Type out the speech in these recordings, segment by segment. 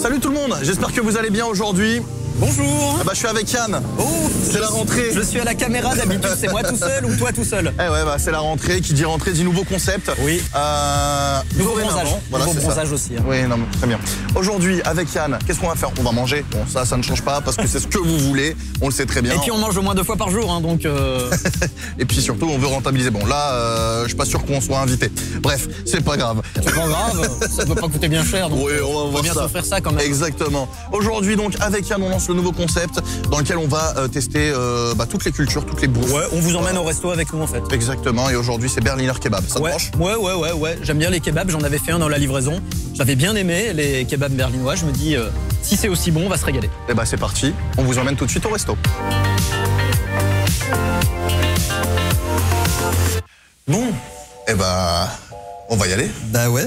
Salut tout le monde, j'espère que vous allez bien aujourd'hui. Bonjour. Je suis avec Yann. Oh, c'est la rentrée. Je suis à la caméra d'habitude, c'est moi tout seul ou toi tout seul? Eh ouais, c'est la rentrée. Qui dit rentrée dit nouveau concept. Oui. Nouveau bronzage. Voilà, nouveau bronzage aussi. Hein. Oui, non, très bien. Aujourd'hui, avec Yann, qu'est-ce qu'on va faire? On va manger. Bon, ça ne change pas parce que c'est ce que vous voulez. On le sait très bien. Et puis on mange au moins 2 fois par jour, hein, donc. Et puis surtout, on veut rentabiliser. Bon, là, je suis pas sûr qu'on soit invité. Bref, c'est pas grave. C'est pas grave, ça peut pas coûter bien cher. Donc oui, on va bien ça. s'offrir ça quand même. Exactement. Aujourd'hui, donc, avec Yann, on lance le nouveau concept dans lequel on va tester toutes les cultures, toutes les bouffes. Ouais, on vous emmène au resto avec nous en fait. Exactement, et aujourd'hui c'est Berliner Kebab, ça te branche? Ouais, j'aime bien les kebabs, j'en avais fait un dans la livraison. J'avais bien aimé les kebabs berlinois, je me dis, si c'est aussi bon, on va se régaler. Et c'est parti, on vous emmène tout de suite au resto. Bon, on va y aller. Bah ouais.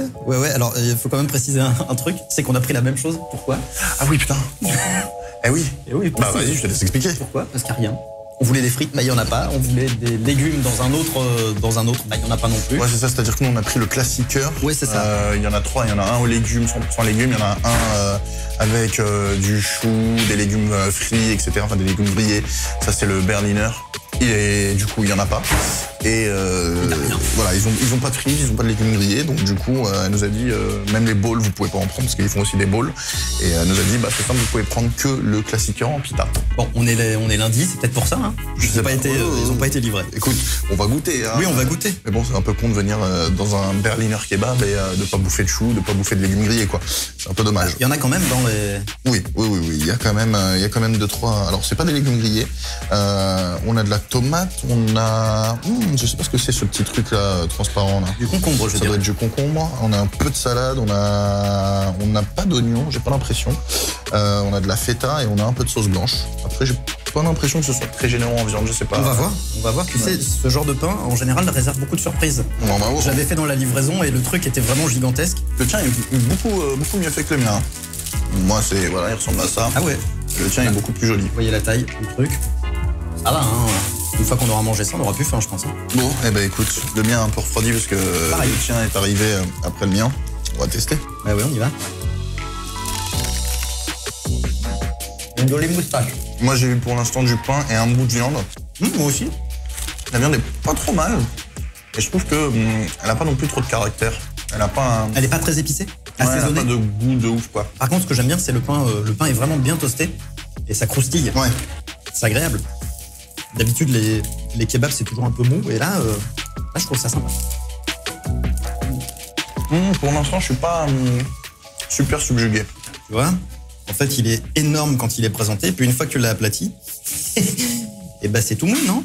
Alors, il faut quand même préciser un truc, c'est qu'on a pris la même chose. Pourquoi? Ah oui, putain. Eh oui. Bah vas-y, je te laisse expliquer. Pourquoi? Parce qu'il n'y a rien. On voulait des frites, il n'y en a pas. On voulait des légumes dans un autre, il n'y en a pas non plus. Ouais, c'est ça, c'est-à-dire que nous, on a pris le classiqueur. Oui, c'est ça. Il y en a 3, il y en a un aux légumes, 100% légumes, il y en a un avec du chou, des légumes frits, etc. Enfin, des légumes grillés. Ça, c'est le Berliner. Et du coup, il n'y en a pas. Et voilà, ils ont pas de frites, ils ont pas de légumes grillés. Donc du coup, elle nous a dit, même les bowls, vous pouvez pas en prendre parce qu'ils font aussi des bowls. Et elle nous a dit, c'est simple, vous pouvez prendre que le classiqueur en pita. Bon, on est lundi, c'est peut-être pour ça. Hein. Ils ont pas été livrés. Écoute, on va goûter. Hein. Oui, on va goûter. Mais bon, c'est un peu con de venir dans un Berliner kebab et de pas bouffer de chou, de pas bouffer de légumes grillés, quoi. C'est un peu dommage. Il y en a quand même dans les... Oui. Il y a quand même 2-3. Alors, c'est pas des légumes grillés. On a de la tomate, on a... je sais pas ce que c'est ce petit truc là, transparent là. Du concombre, Ça doit être du concombre. On a un peu de salade, on n'a pas d'oignon, j'ai pas l'impression. On a de la feta et on a un peu de sauce blanche. Après, j'ai pas l'impression que ce soit très généreux en viande, je sais pas. On va voir. Tu sais, ce genre de pain, en général, réserve beaucoup de surprises. Je l'avais fait dans la livraison et le truc était vraiment gigantesque. Le tien est beaucoup mieux fait que le mien. Moi, il ressemble à ça. Ah ouais. Le tien est beaucoup plus joli. Vous voyez la taille du truc. Ça va, hein. Une fois qu'on aura mangé ça, on aura plus faim, je pense. Bon, écoute, le mien a un peu refroidi parce que le tien est arrivé après le mien. On va tester. Ouais, on y va. Une jolie moustache. Moi, j'ai eu pour l'instant du pain et un bout de viande. Moi aussi. La viande est pas trop mal. Et je trouve que elle a pas non plus trop de caractère. Elle est pas très épicée. Assaisonnée. Elle a pas de goût de ouf, quoi. Par contre, ce que j'aime bien, c'est le pain. Le pain est vraiment bien toasté et ça croustille. Ouais. C'est agréable. D'habitude, les kebabs, c'est toujours un peu mou. Et là, je trouve ça sympa. Pour l'instant, je suis pas super subjugué. Tu vois? En fait, il est énorme quand il est présenté. Puis une fois que tu l'as aplati, et c'est tout mou, non?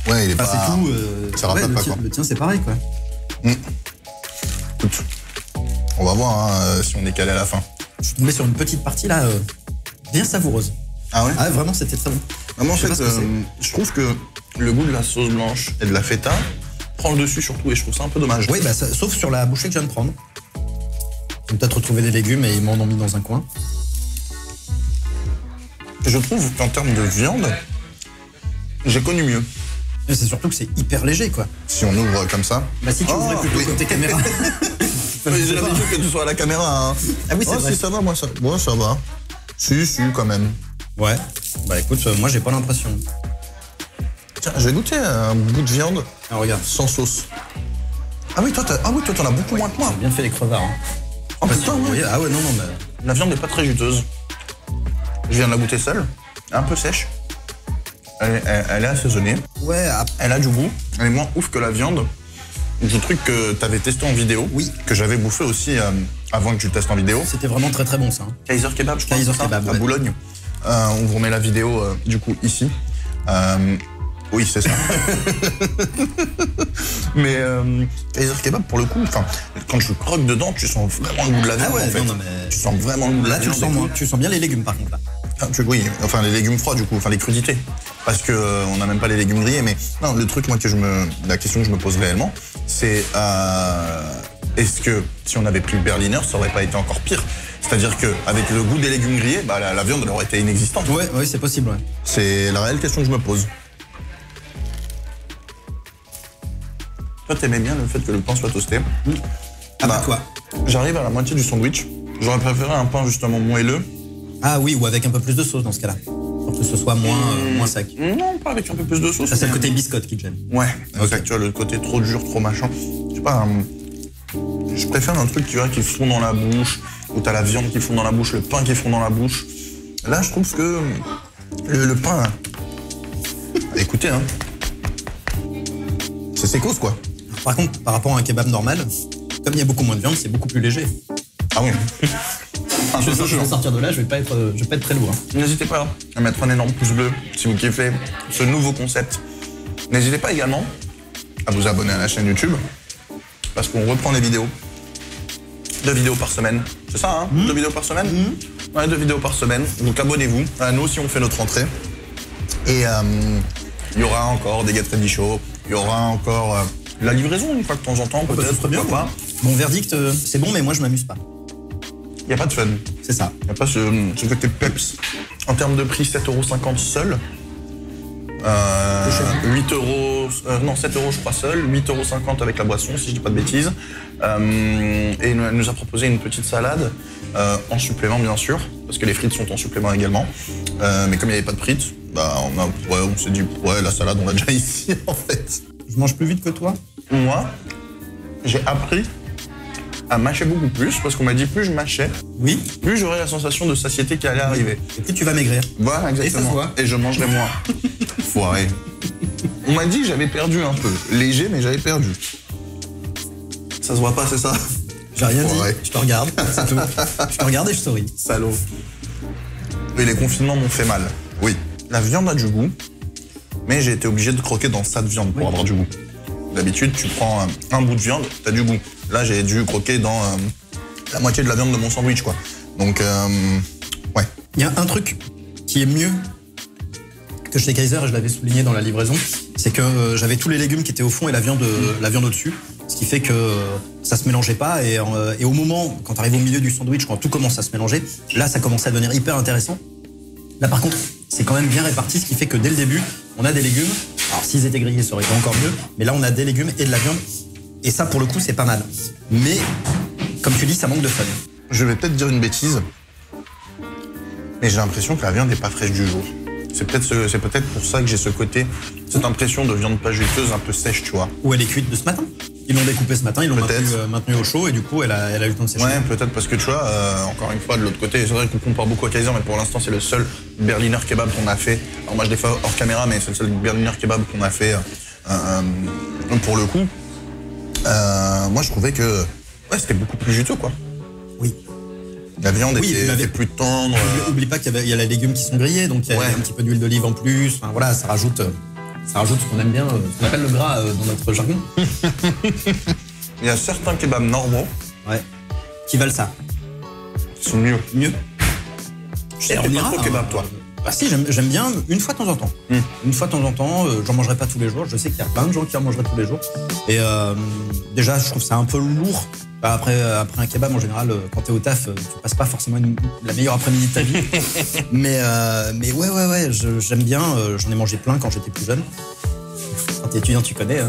Ouais, il est pas... c'est tout... ça rappelle pas, quoi. Le tien, c'est pareil, quoi. Écoute, on va voir si on est calé à la fin. Je suis tombé sur une petite partie, là, bien savoureuse. Ah ouais? Ah, vraiment, c'était très bon. Vraiment, en fait, je trouve que le goût de la sauce blanche et de la feta prend le dessus surtout, et je trouve ça un peu dommage. Oui, sauf sur la bouchée que je viens de prendre. Ils ont peut-être retrouvé des légumes et ils m'en ont mis dans un coin. Je trouve qu'en termes de viande, j'ai connu mieux. Mais c'est surtout que c'est hyper léger, quoi. Si on ouvre comme ça... si tu ouvrais plutôt côté caméra. J'ai l'habitude que tu sois à la caméra. Hein. Ah oui, c'est vrai. Si, ça va, moi, ça va. Si, quand même. Ouais. Écoute, moi, j'ai pas l'impression. Tiens, je vais goûter un bout de viande. Ah, regarde. Sans sauce. Ah oui, toi, t'en as beaucoup moins que moi. J'ai bien fait les crevards. Hein. Oh putain, oui. Ah ouais, non, mais... La viande n'est pas très juteuse. Je viens de la goûter seule. Un peu sèche. Elle est assaisonnée. Ouais. Elle a du goût. Elle est moins ouf que la viande. Du truc que t'avais testé en vidéo. Oui. Que j'avais bouffé aussi avant que tu le testes en vidéo. C'était vraiment très très bon, ça. Kaiser Kebab, je crois. Kaiser Kebab, à Boulogne. On vous remet la vidéo, du coup, ici. Oui, c'est ça. Mais Kaiser Kebab, pour le coup, quand je croque dedans, tu sens vraiment le goût de la viande, en fait. Non, mais... Tu sens vraiment le goût de la viande. Là, tu sens bien les légumes, par contre, là. Oui, enfin les légumes froids, du coup, les crudités. Parce que on n'a même pas les légumes grillés, mais non, le truc, la question que je me pose réellement, c'est est-ce que si on avait pris le Berliner, ça aurait pas été encore pire? C'est-à-dire qu'avec le goût des légumes grillés, la viande elle aurait été inexistante. Oui, c'est possible, ouais. C'est la réelle question que je me pose. Toi, t'aimais bien le fait que le pain soit toasté. Toi. J'arrive à la moitié du sandwich. J'aurais préféré un pain justement moelleux. Ah oui, ou avec un peu plus de sauce dans ce cas-là. Pour que ce soit moins sec. Non, pas avec un peu plus de sauce. Ça, c'est le côté biscotte qui te gêne. Ouais, exact, tu vois, le côté trop dur, trop machin. Je sais pas, je préfère un truc, tu vois, qui fond dans la bouche, où t'as la viande qui fond dans la bouche, le pain qui fond dans la bouche. Là, je trouve que le pain, là, écoutez, hein, c'est sécos, quoi. Par contre, par rapport à un kebab normal, comme il y a beaucoup moins de viande, c'est beaucoup plus léger. Ah oui. Je vais sortir de là, je vais pas être très lourd. N'hésitez pas à mettre un énorme pouce bleu si vous kiffez ce nouveau concept. N'hésitez pas également à vous abonner à la chaîne YouTube parce qu'on reprend les vidéos. 2 vidéos par semaine. C'est ça, hein 2 vidéos par semaine Ouais, 2 vidéos par semaine. Donc abonnez-vous. Nous aussi, on fait notre rentrée. Et il y aura encore des Get Ready Show. Il y aura encore la livraison une fois de temps en temps, peut-être. Très bien, quoi. Mon verdict, c'est bon, mais moi, je m'amuse pas. Il n'y a pas de fun. C'est ça. Il n'y a pas ce côté peps. En termes de prix, 7,50 € seul. 8 €, non 7 € je crois seul, 8,50 € avec la boisson si je dis pas de bêtises. Et elle nous a proposé une petite salade en supplément bien sûr, parce que les frites sont en supplément également. Mais comme il n'y avait pas de frites, bah on s'est dit ouais la salade on l'a déjà ici en fait. Je mange plus vite que toi. Moi, j'ai appris à mâcher beaucoup plus, parce qu'on m'a dit plus je mâchais, oui, plus j'aurais la sensation de satiété qui allait arriver. Et plus tu vas maigrir. Voilà, exactement. Et je mangerai moins. Foiré. On m'a dit que j'avais perdu un peu. Léger, mais j'avais perdu. Ça se voit pas, c'est ça? J'ai rien dit, je te regarde, c'est tout. Je te regarde et je souris. Salaud. Oui, les confinements m'ont fait mal. Oui. La viande a du goût, mais j'ai été obligé de croquer dans ça de viande pour avoir du goût. D'habitude, tu prends un bout de viande, t'as du goût. Là, j'ai dû croquer dans la moitié de la viande de mon sandwich, quoi. Donc, ouais. Il y a un truc qui est mieux que chez Kaiser, et je l'avais souligné dans la livraison, c'est que j'avais tous les légumes qui étaient au fond et la viande au-dessus, ce qui fait que ça se mélangeait pas. Et au moment, quand tu arrives au milieu du sandwich, quand tout commence à se mélanger, là, ça commence à devenir hyper intéressant. Là, par contre, c'est quand même bien réparti, ce qui fait que dès le début, on a des légumes. Alors, s'ils étaient grillés, ça aurait été encore mieux. Mais là, on a des légumes et de la viande. Et ça, pour le coup, c'est pas mal. Mais, comme tu dis, ça manque de fun. Je vais peut-être dire une bêtise, mais j'ai l'impression que la viande n'est pas fraîche du jour. C'est peut-être pour ça que j'ai ce côté, cette impression de viande pas juteuse, un peu sèche, tu vois. Ou elle est cuite de ce matin. Ils l'ont découpée ce matin, ils l'ont maintenue au chaud et du coup, elle a eu le temps de sécher. Ouais, peut-être parce que tu vois, encore une fois, de l'autre côté, c'est vrai qu'on compare beaucoup à Kaiser, mais pour l'instant, c'est le seul Berliner kebab qu'on a fait. Alors moi, je l'ai fait hors caméra, mais c'est le seul Berliner kebab qu'on a fait pour le coup. Moi, je trouvais que ouais, c'était beaucoup plus juteux, quoi. Oui. La viande était plus tendre. Oublie pas qu'il y a les légumes qui sont grillés, donc il y a un petit peu d'huile d'olive en plus. Enfin, voilà, ça rajoute ce qu'on aime bien, ce qu'on appelle le gras dans notre jargon. Il y a certains kebabs normaux qui valent ça. Qui sont mieux. Et on ira, trop kebab, toi. Ah si, j'aime bien une fois de temps en temps. Une fois de temps en temps, j'en mangerai pas tous les jours. Je sais qu'il y a plein de gens qui en mangeraient tous les jours. Et déjà, je trouve ça un peu lourd. Après un kebab, en général, quand t'es au taf, tu passes pas forcément la meilleure après-midi de ta vie. mais ouais, j'aime bien. J'en ai mangé plein quand j'étais plus jeune. Quand t'es étudiant, tu connais. Hein.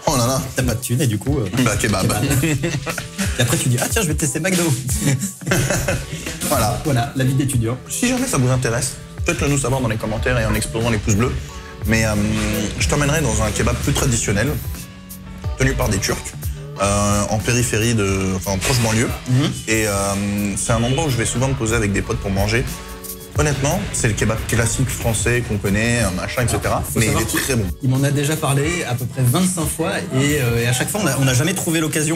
Oh là là. T'as pas de thune et du coup... kebab. Et après, tu dis, ah tiens, je vais tester McDo. Voilà, la vie d'étudiant. Si jamais ça vous intéresse, faites-le nous savoir dans les commentaires et en explosant les pouces bleus. Mais je t'emmènerai dans un kebab plus traditionnel, tenu par des Turcs, en périphérie, en proche banlieue. Et c'est un endroit où je vais souvent me poser avec des potes pour manger. Honnêtement, c'est le kebab classique français qu'on connaît, machin, etc. Mais il est très bon. Il m'en a déjà parlé à peu près 25 fois et à chaque fois, on n'a jamais trouvé l'occasion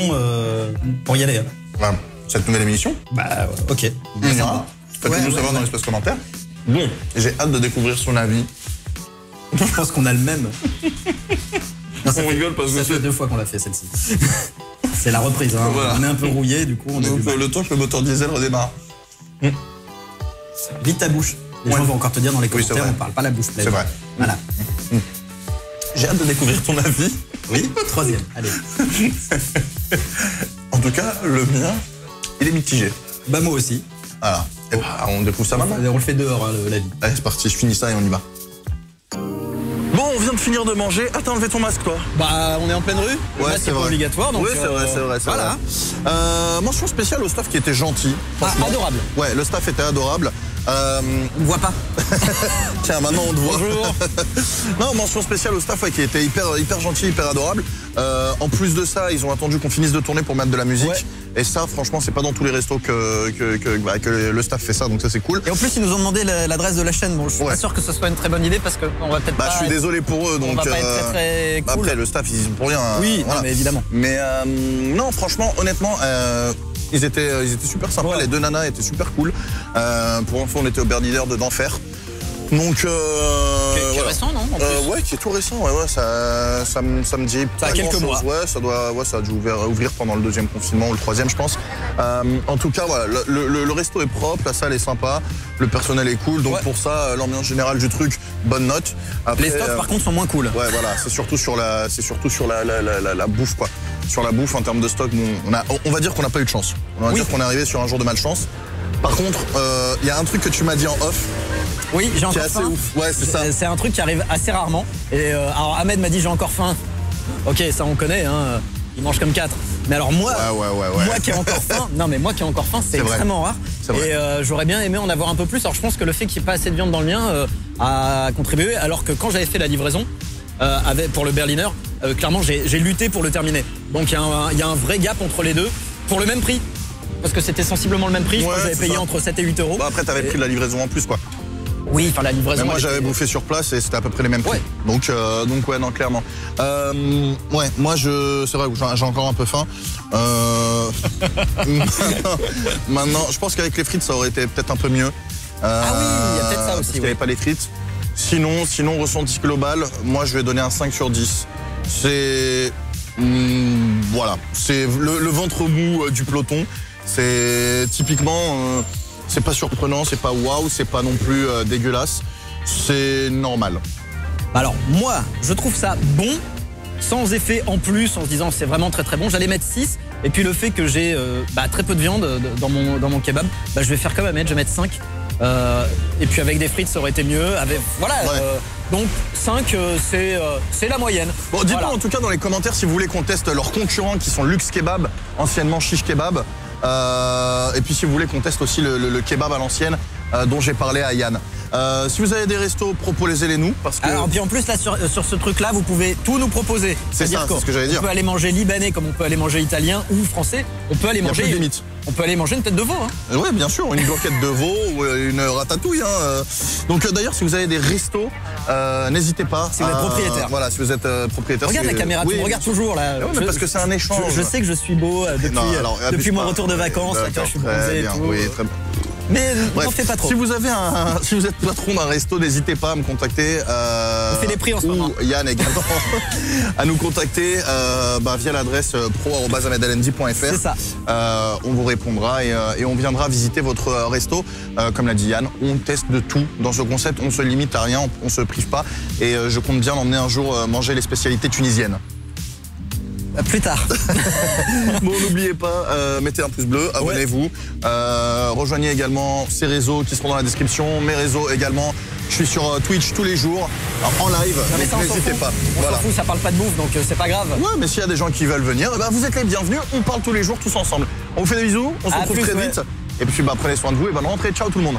pour y aller. Voilà. Cette nouvelle émission. Bah, ok. Faites-nous savoir dans l'espace commentaire. Bon, j'ai hâte de découvrir son avis. Je pense qu'on a le même. Non, on rigole parce que ça fait 2 fois qu'on l'a fait celle-ci. C'est la reprise, hein. Voilà. On est un peu rouillé, du coup on est. Donc, le temps que le moteur diesel redémarre. Vite ta bouche. Les gens vont encore te dire dans les commentaires, on parle pas la bouche pleine. C'est vrai. Voilà. J'ai hâte de découvrir ton avis. Oui, 3e, allez. En tout cas, le mien, il est mitigé. Bah moi aussi. Voilà. Et bah, on découvre ça maintenant. On le fait dehors, hein, la vie. Allez, c'est parti, je finis ça et on y va. Bon, on vient de finir de manger. Ah, t'as enlevé ton masque, toi? Bah, on est en pleine rue. Ouais, c'est pas obligatoire. Donc, oui, c'est vrai. Voilà. Mention spéciale au staff qui était gentil. Adorable. Ouais, le staff était adorable. On ne voit pas. Tiens, maintenant on te voit. Bonjour. Non, mention spéciale au staff qui était hyper gentil, hyper adorable. En plus de ça, ils ont attendu qu'on finisse de tourner pour mettre de la musique. Ouais. Et ça, franchement, c'est pas dans tous les restos que le staff fait ça, donc ça c'est cool. Et en plus, ils nous ont demandé l'adresse de la chaîne. Bon, je suis pas sûr que ce soit une très bonne idée parce qu'on va peut-être pas. Je suis désolé pour eux, donc. On va pas être très cool. Après, le staff, ils disent pour rien. Oui, voilà. non, mais évidemment. Mais non, franchement, honnêtement. Ils étaient super sympas, les deux nanas étaient super cool. Pour info, on était au Berliner d'Enfer. Donc, qui est récent, non en plus. Ouais, qui est tout récent. Ouais, ça me dit ça pas a quelques mois. Ouais, ça a dû ouvrir pendant le deuxième confinement ou le troisième, je pense. En tout cas, voilà, le resto est propre, la salle est sympa, le personnel est cool. Donc pour ça, l'ambiance générale du truc, bonne note. Après, les stocks, par contre, sont moins cool. Ouais, voilà, c'est surtout sur la bouffe, quoi. Sur la bouffe, en termes de stock, on va dire qu'on n'a pas eu de chance. On va dire qu'on est arrivé sur un jour de malchance. Par contre, il y a un truc que tu m'as dit en off. Oui, j'ai encore faim. Ouf. Ouais, c'est ça. C'est un truc qui arrive assez rarement. Et alors Ahmed m'a dit j'ai encore faim. Ok, ça on connaît, hein. Il mange comme 4. Mais alors moi, moi qui ai encore faim, c'est extrêmement rare. Et j'aurais bien aimé en avoir un peu plus. Alors je pense que le fait qu'il n'y ait pas assez de viande dans le mien a contribué. Alors que quand j'avais fait la livraison pour le Berliner, clairement j'ai lutté pour le terminer. Donc il y a un vrai gap entre les deux pour le même prix. Parce que c'était sensiblement le même prix. Je crois que j'avais payé entre 7 et 8 euros. Bah après t'avais pris de la livraison en plus, quoi. Oui, enfin la livraison. Mais moi j'avais bouffé sur place et c'était à peu près les mêmes prix. Donc ouais, non, clairement. Ouais, moi c'est vrai que j'ai encore un peu faim. Maintenant, je pense qu'avec les frites ça aurait été peut-être un peu mieux. Ah oui, il y a peut-être ça aussi. Parce qu'il n'y avait pas les frites. Sinon, ressenti global, moi je vais donner un 5 sur 10. C'est voilà, c'est le ventre mou du peloton. C'est typiquement. C'est pas surprenant, c'est pas waouh, c'est pas non plus dégueulasse. C'est normal. Alors moi, je trouve ça bon, sans effet en plus, en se disant c'est vraiment très très bon. J'allais mettre 6. Et puis le fait que j'ai très peu de viande dans mon kebab, je vais faire comme Ahmed, je vais mettre 5. Et puis avec des frites ça aurait été mieux. Donc 5 c'est la moyenne. Bon, dites-moi en tout cas dans les commentaires si vous voulez qu'on teste leurs concurrents qui sont Luxe Kebab, anciennement Shish Kebab. Et puis si vous voulez qu'on teste aussi le kebab à l'ancienne dont j'ai parlé à Yann. Si vous avez des restos, proposez-les nous parce que... Alors puis en plus là sur ce truc là vous pouvez tout nous proposer. C'est ça, c'est ce que j'allais dire. On peut aller manger libanais comme on peut aller manger italien ou français. On peut aller manger une tête de veau. Hein. Ouais, bien sûr, une blanquette de veau ou une ratatouille. Hein. Donc d'ailleurs si vous avez des restos, n'hésitez pas. Si vous êtes propriétaire. Voilà, si vous êtes propriétaire. Regarde la caméra, tu me regardes toujours là. Ouais, parce que c'est un échange. Je sais que je suis beau depuis mon retour de vacances. Je suis bronzé et tout. Oui, très bien. Mais n'en fais pas trop. Si vous êtes patron d'un resto, n'hésitez pas à me contacter. On fait des prix en ce moment. Yann également. À nous contacter via l'adresse pro@ahmedalendi.fr. C'est ça. On vous répondra et on viendra visiter votre resto. Comme l'a dit Yann, on teste de tout. Dans ce concept, on se limite à rien, on se prive pas. Et je compte bien l'emmener un jour manger les spécialités tunisiennes. Plus tard. Bon, n'oubliez pas, mettez un pouce bleu, abonnez-vous. Rejoignez également ces réseaux qui seront dans la description, mes réseaux également. Je suis sur Twitch tous les jours, en live, n'hésitez pas. On s'en fout, ça parle pas de bouffe, donc c'est pas grave. Ouais, mais s'il y a des gens qui veulent venir, vous êtes les bienvenus, on parle tous les jours, tous ensemble. On vous fait des bisous, on se retrouve très vite. Et puis prenez soin de vous et bonne rentrée, ciao tout le monde.